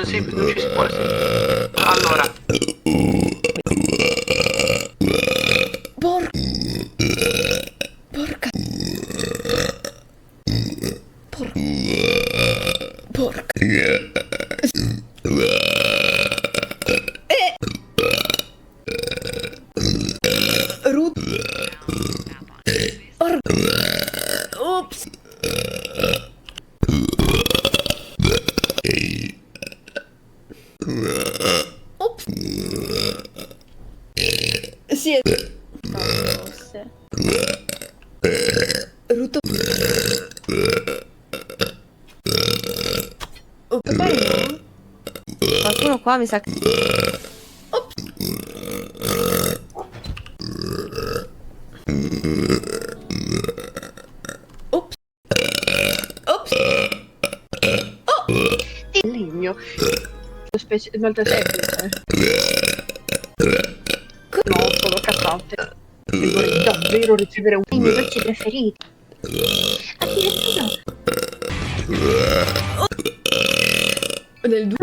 Sì, non ci si vuole sentire. Allora, Por... Porca... Por... Porca... Rut... Or... Ops... Ops... Sì, Forse. Ruto... E poi no? Qualcuno qua mi sa che... Ops... Ops... il legno. Molto semplice. No, sono cazzate. E vorrei davvero ricevere un... I miei dolci preferiti. Addirittura. Nel 2...